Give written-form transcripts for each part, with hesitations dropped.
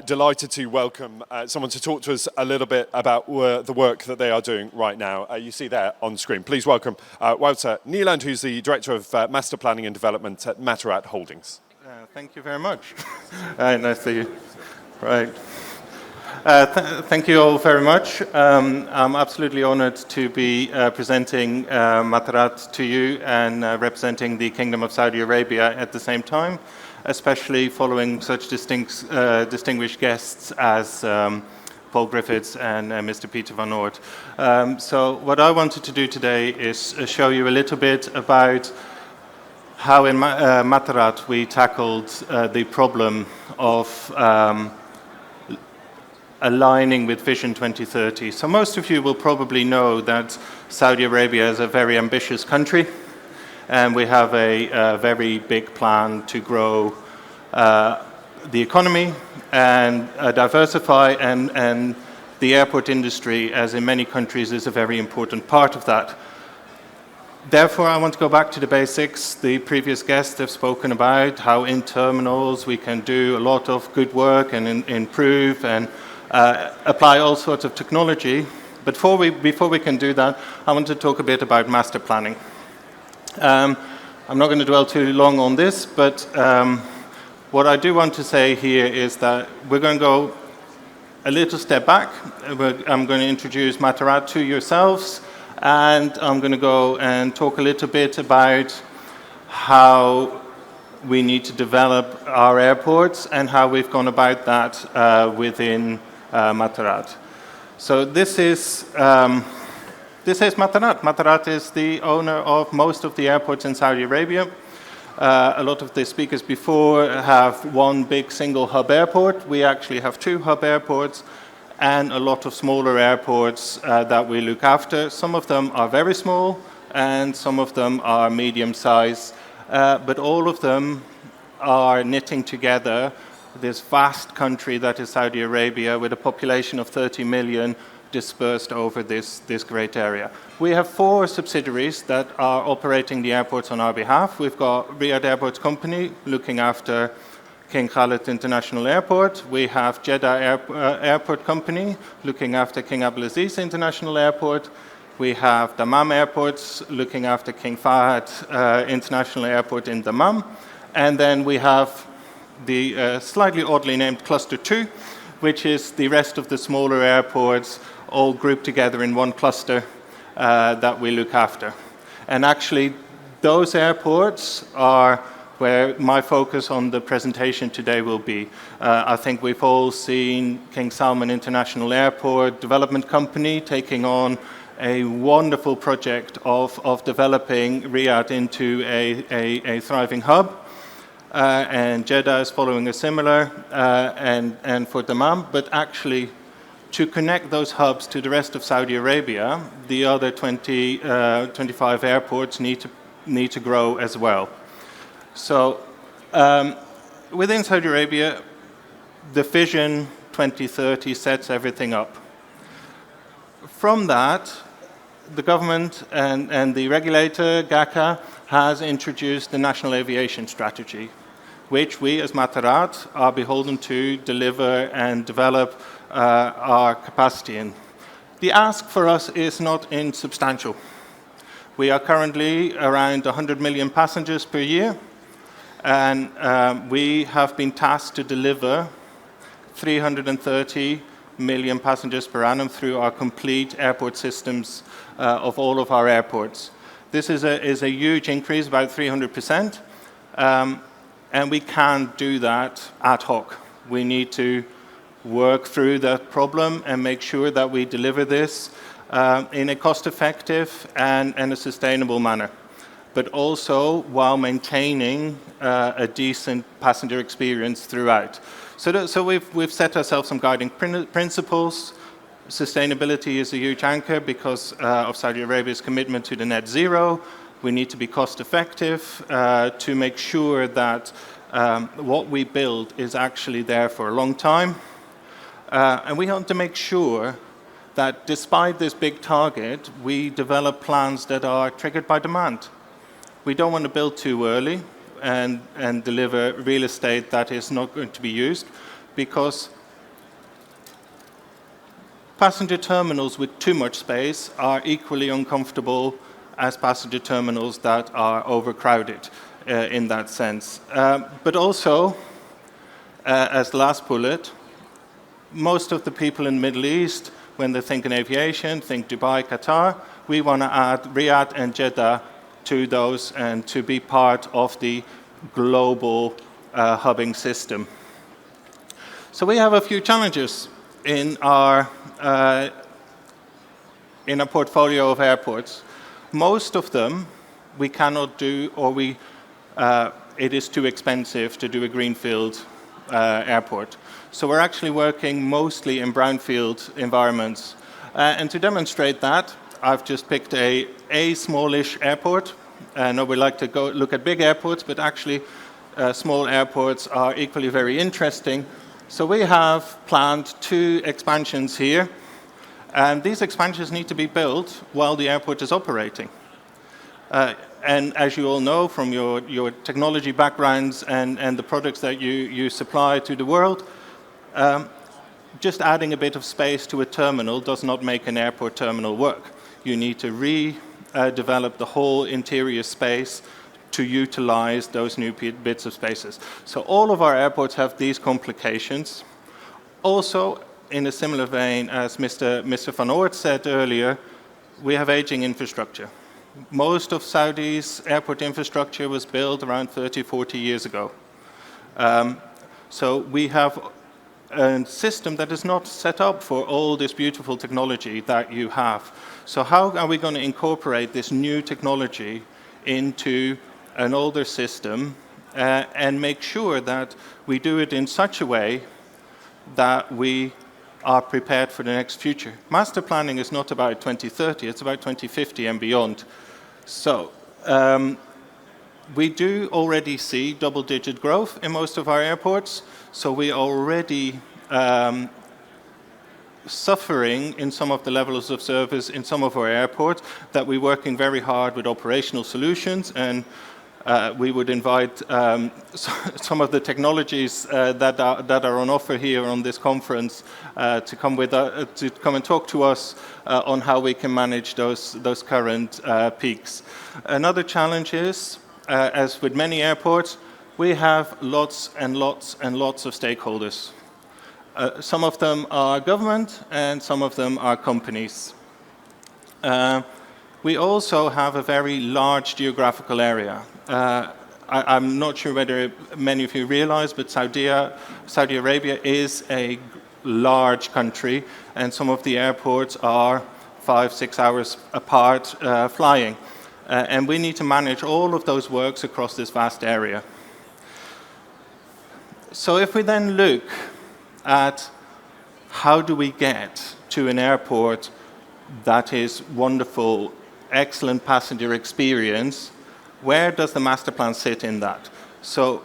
Delighted to welcome someone to talk to us a little bit about the work that they are doing right now. You see there on screen. Please welcome Wouter Nijland, who's the Director of Master Planning and Development at MATARAT Holdings. Thank you very much. Nice to see you. Right. Thank you all very much. I'm absolutely honored to be presenting MATARAT to you and representing the Kingdom of Saudi Arabia at the same time, especially following such distinguished guests as Paul Griffiths and Mr. Peter van Oort. So what I wanted to do today is show you a little bit about how in MATARAT we tackled the problem of aligning with Vision 2030. So most of you will probably know that Saudi Arabia is a very ambitious country, and we have a very big plan to grow the economy and diversify, and the airport industry, as in many countries, is a very important part of that. Therefore, I want to go back to the basics. The previous guests have spoken about how in terminals we can do a lot of good work and improve and apply all sorts of technology. But before we can do that, I want to talk a bit about master planning. I'm not going to dwell too long on this, but what I do want to say here is that we're going to go a little step back. I'm going to introduce MATARAT to yourselves, and I'm going to go and talk a little bit about how we need to develop our airports and how we've gone about that within MATARAT. So this is MATARAT. MATARAT is the owner of most of the airports in Saudi Arabia. A lot of the speakers before have one big single hub airport. We actually have two hub airports and a lot of smaller airports that we look after. Some of them are very small and some of them are medium size, but all of them are knitting together this vast country that is Saudi Arabia, with a population of 30 million dispersed over this great area. We have 4 subsidiaries that are operating the airports on our behalf. We've got Riyadh Airports Company looking after King Khalid International Airport. We have Jeddah Airport Company looking after King Abdulaziz International Airport. We have Dammam Airports looking after King Fahd International Airport in Dammam. And then we have the slightly oddly named Cluster 2, which is the rest of the smaller airports all grouped together in one cluster that we look after. And actually, those airports are where my focus on the presentation today will be. I think we've all seen King Salman International Airport Development Company taking on a wonderful project of developing Riyadh into a thriving hub. And Jeddah is following a similar, and for Dammam, but actually to connect those hubs to the rest of Saudi Arabia, the other 25 airports need to grow as well. So within Saudi Arabia, the Vision 2030 sets everything up. From that, the government and the regulator, GACA, has introduced the National Aviation Strategy, which we as MATARAT are beholden to deliver and develop our capacity in. The ask for us is not insubstantial. We are currently around 100 million passengers per year, and we have been tasked to deliver 330 million passengers per annum through our complete airport systems of all of our airports. This is a huge increase, about 300%. And we can't do that ad hoc. We need to work through that problem and make sure that we deliver this in a cost-effective and a sustainable manner, but also while maintaining a decent passenger experience throughout. So we've set ourselves some guiding principles. Sustainability is a huge anchor because of Saudi Arabia's commitment to the net zero. We need to be cost-effective to make sure that what we build is actually there for a long time. And we want to make sure that despite this big target, we develop plans that are triggered by demand. We don't want to build too early and deliver real estate that is not going to be used, because passenger terminals with too much space are equally uncomfortable as passenger terminals that are overcrowded in that sense. But also, as the last bullet, most of the people in the Middle East, when they think in aviation, think Dubai, Qatar. We want to add Riyadh and Jeddah to those and to be part of the global hubbing system. So we have a few challenges in our portfolio of airports. Most of them we cannot do, or it is too expensive to do a greenfield airport. So we're actually working mostly in brownfield environments. And to demonstrate that, I've just picked a smallish airport. No, we like to go look at big airports, but actually small airports are equally very interesting. So we have planned 2 expansions here, and these expansions need to be built while the airport is operating. And as you all know from your technology backgrounds and the products that you supply to the world, just adding a bit of space to a terminal does not make an airport terminal work. You need to redevelop the whole interior space to utilize those new bits of spaces. So all of our airports have these complications. Also, in a similar vein as Mr. Van Oort said earlier, we have aging infrastructure. Most of Saudi's airport infrastructure was built around 30, 40 years ago. So we have a system that is not set up for all this beautiful technology that you have. So how are we going to incorporate this new technology into an older system and make sure that we do it in such a way that we are prepared for the next future? Master planning is not about 2030, it's about 2050 and beyond. So we do already see double-digit growth in most of our airports. So we are already suffering in some of the levels of service in some of our airports, that we're working very hard with operational solutions, and we would invite some of the technologies that are on offer here on this conference to come and talk to us on how we can manage those current peaks. Another challenge is, as with many airports, we have lots and lots and lots of stakeholders. Some of them are government and some of them are companies. We also have a very large geographical area. I'm not sure whether many of you realize, but Saudi Arabia is a large country, and some of the airports are 5-6 hours apart flying. And we need to manage all of those works across this vast area. So if we then look at how do we get to an airport that is wonderful, excellent passenger experience, where does the master plan sit in that? So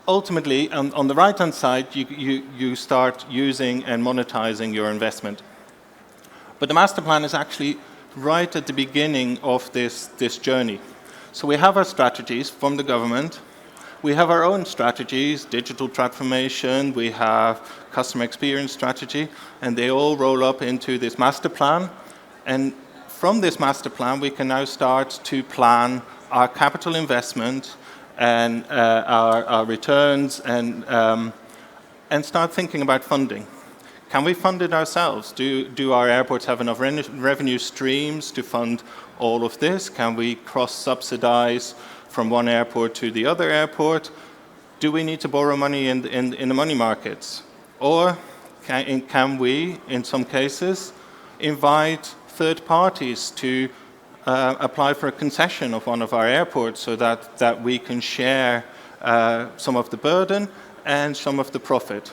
ultimately, on the right-hand side, you start using and monetizing your investment. But the master plan is actually right at the beginning of this journey. So we have our strategies from the government. We have our own strategies, digital transformation, we have customer experience strategy, and they all roll up into this master plan. And from this master plan, we can now start to plan our capital investment and our returns and start thinking about funding. Can we fund it ourselves? Do our airports have enough revenue streams to fund all of this? Can we cross-subsidize from one airport to the other airport? Do we need to borrow money in the money markets? Or can we, in some cases, invite third parties to apply for a concession of one of our airports so that we can share some of the burden and some of the profit?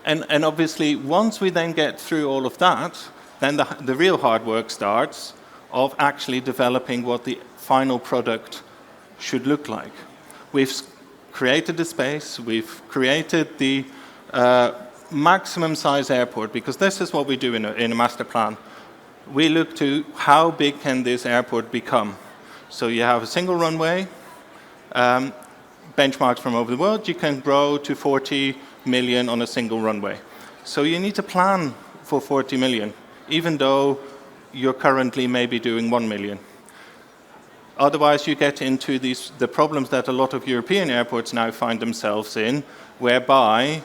And obviously, once we then get through all of that, then the real hard work starts of actually developing what the final product should look like. We've created the space, we've created the maximum size airport, because this is what we do in a master plan. We look to how big can this airport become. So you have a single runway, benchmarks from over the world, you can grow to 40 million on a single runway. So you need to plan for 40 million, even though you're currently maybe doing 1 million. Otherwise, you get into the problems that a lot of European airports now find themselves in, whereby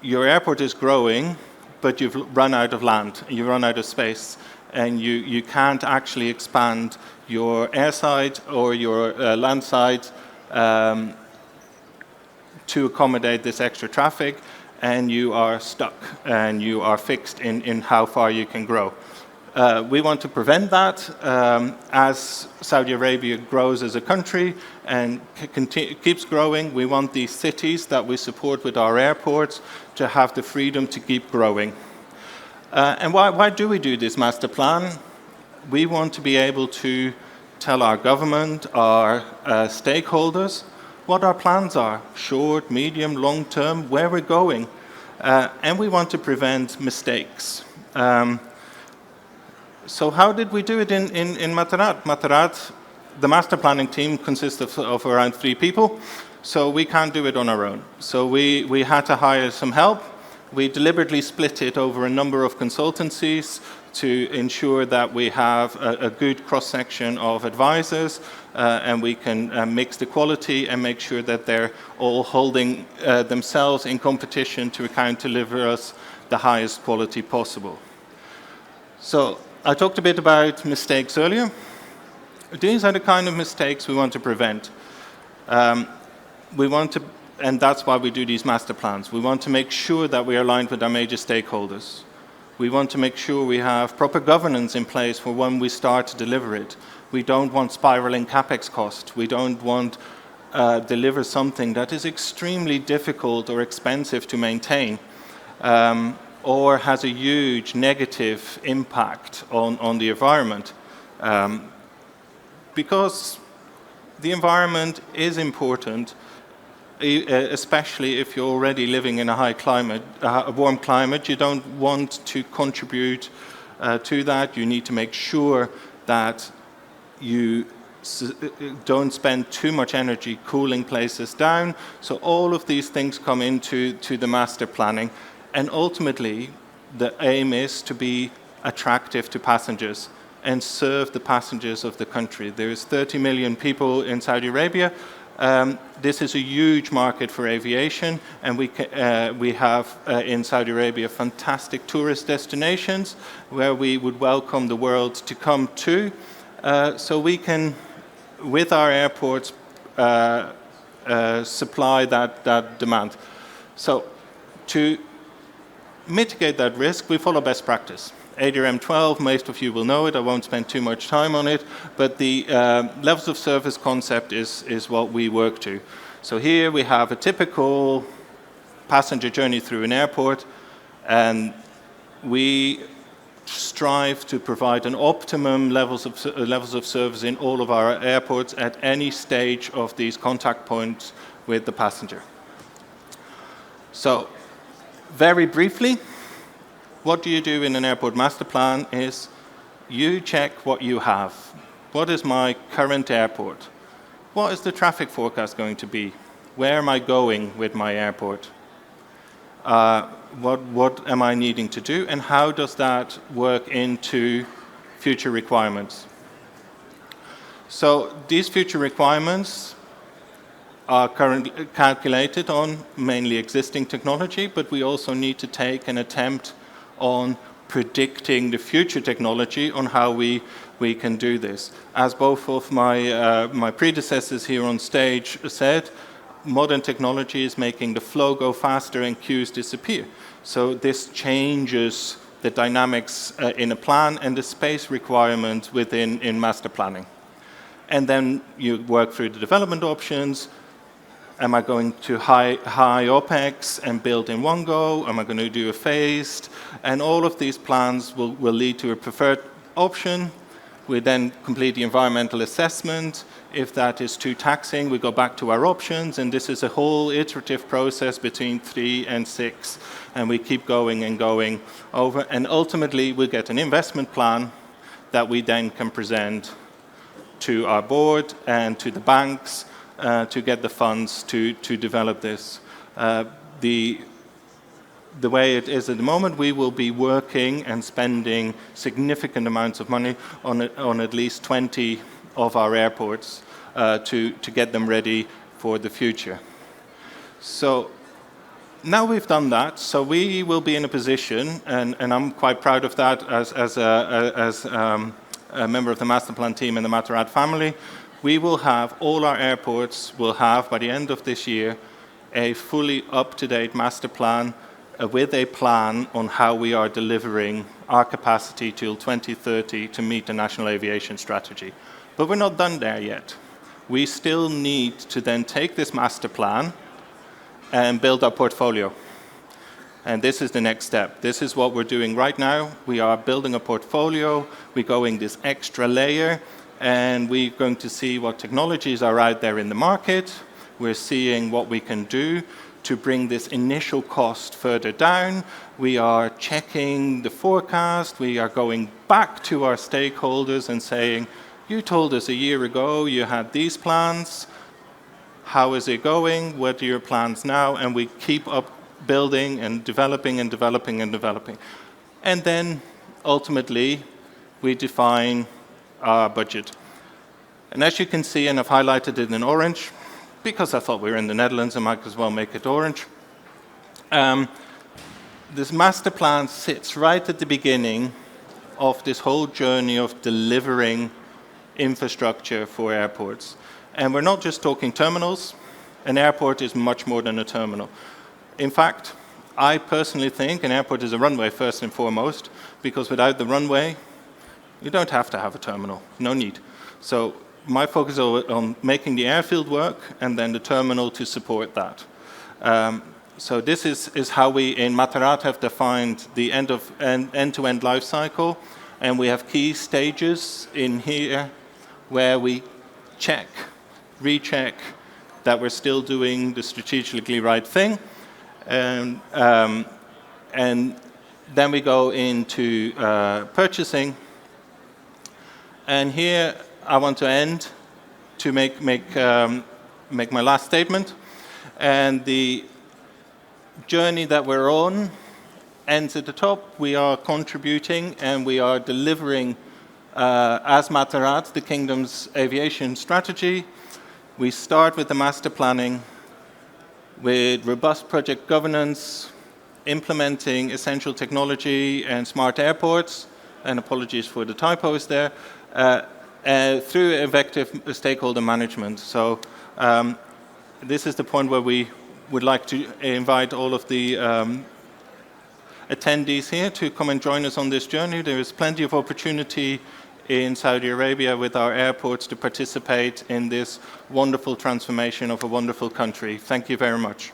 your airport is growing, but you've run out of land, you run out of space, and you can't actually expand your airside or your landside to accommodate this extra traffic, and you are stuck and you are fixed in how far you can grow. We want to prevent that as Saudi Arabia grows as a country and keeps growing. We want these cities that we support with our airports to have the freedom to keep growing. And why do we do this master plan? We want to be able to tell our government, our stakeholders, what our plans are, short, medium, long term, where we're going. And we want to prevent mistakes. So how did we do it in MATARAT? MATARAT, the master planning team consists of around 3 people, so we can't do it on our own. So we had to hire some help. We deliberately split it over a number of consultancies to ensure that we have a good cross-section of advisors and we can mix the quality and make sure that they're all holding themselves in competition to account to deliver us the highest quality possible. So I talked a bit about mistakes earlier. These are the kind of mistakes we want to prevent. And that's why we do these master plans. We want to make sure that we are aligned with our major stakeholders. We want to make sure we have proper governance in place for when we start to deliver it. We don't want spiraling capex cost. We don't want deliver something that is extremely difficult or expensive to maintain, or has a huge negative impact on the environment. Because the environment is important, especially if you're already living in a high climate, a warm climate. You don't want to contribute to that. You need to make sure that you don't spend too much energy cooling places down. So all of these things come into the master planning. And ultimately, the aim is to be attractive to passengers and serve the passengers of the country. There's 30 million people in Saudi Arabia. This is a huge market for aviation, and we have in Saudi Arabia fantastic tourist destinations where we would welcome the world to come to. So we can, with our airports, supply that demand. So to mitigate that risk, we follow best practice. ADRM 12, most of you will know it, I won't spend too much time on it, but the levels of service concept is what we work to. So here we have a typical passenger journey through an airport, and we strive to provide an optimum levels of service in all of our airports at any stage of these contact points with the passenger. So, very briefly, what do you do in an airport master plan is you check what you have. What is my current airport? What is the traffic forecast going to be? Where am I going with my airport? What am I needing to do, and how does that work into future requirements? So these future requirements are currently calculated on mainly existing technology, but we also need to take an attempt on predicting the future technology on how we can do this. As both of my predecessors here on stage said, modern technology is making the flow go faster and queues disappear. So this changes the dynamics in a plan and the space requirement in master planning. And then you work through the development options. Am I going to high OPEX and build in one go? Am I going to do a phased? And all of these plans will lead to a preferred option. We then complete the environmental assessment. If that is too taxing, we go back to our options, and this is a whole iterative process between 3 and 6, and we keep going and going over, and ultimately we get an investment plan that we then can present to our board and to the banks to get the funds to develop this. The the way it is at the moment, we will be working and spending significant amounts of money on at least 20 of our airports to get them ready for the future. So now we've done that, so we will be in a position, and I'm quite proud of that as a member of the master plan team in the MATARAT family. We will have, all our airports will have, by the end of this year, a fully up-to-date master plan with a plan on how we are delivering our capacity till 2030 to meet the National Aviation Strategy. But we're not done there yet. We still need to then take this master plan and build our portfolio. And this is the next step. This is what we're doing right now. We are building a portfolio. We're going this extra layer, and we're going to see what technologies are out there in the market. We're seeing what we can do to bring this initial cost further down. We are checking the forecast. We are going back to our stakeholders and saying, you told us a year ago you had these plans. How is it going? What are your plans now? And we keep up building and developing and developing and developing. And then ultimately we define our budget. And as you can see, and I've highlighted it in orange, because I thought we were in the Netherlands, I might as well make it orange. This master plan sits right at the beginning of this whole journey of delivering infrastructure for airports. And we're not just talking terminals. An airport is much more than a terminal. In fact, I personally think an airport is a runway first and foremost, because without the runway, you don't have to have a terminal. No need. So my focus is on making the airfield work and then the terminal to support that. So this is how we in MATARAT have defined the end-to-end life cycle, and we have key stages in here where we check, recheck that we're still doing the strategically right thing, and then we go into purchasing. And here I want to end to make my last statement. And the journey that we're on ends at the top. We are contributing and we are delivering as MATARAT the Kingdom's aviation strategy. We start with the master planning, with robust project governance, implementing essential technology and smart airports, and apologies for the typos there, through effective stakeholder management. So this is the point where we would like to invite all of the attendees here to come and join us on this journey. There is plenty of opportunity in Saudi Arabia with our airports to participate in this wonderful transformation of a wonderful country. Thank you very much.